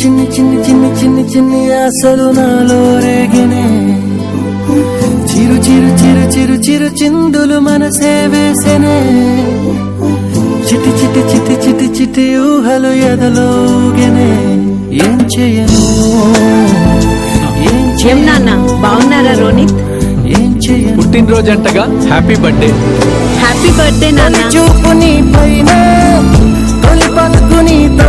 చిన్ని చిన్ని చిన్ని చిన్ని చిన్ని ఆశలు నాలో రేగినే చిరు చిరు చిరు చిరు చిరు చిందులు మనసే వేసెనే చిటి చిటి చిటి చిటి చిటి ఊహలు ఎదలోగెనే ఏం చేయను ఏం నాన్న బాగున్నారా రోనిత్? ఏం చేయను పుట్టినరోజు అంటగా హ్యాపీ బర్త్డే. హ్యాపీ బర్త్డే నాన్న. చూపు నీ పైన తొలి పలుకు నీతో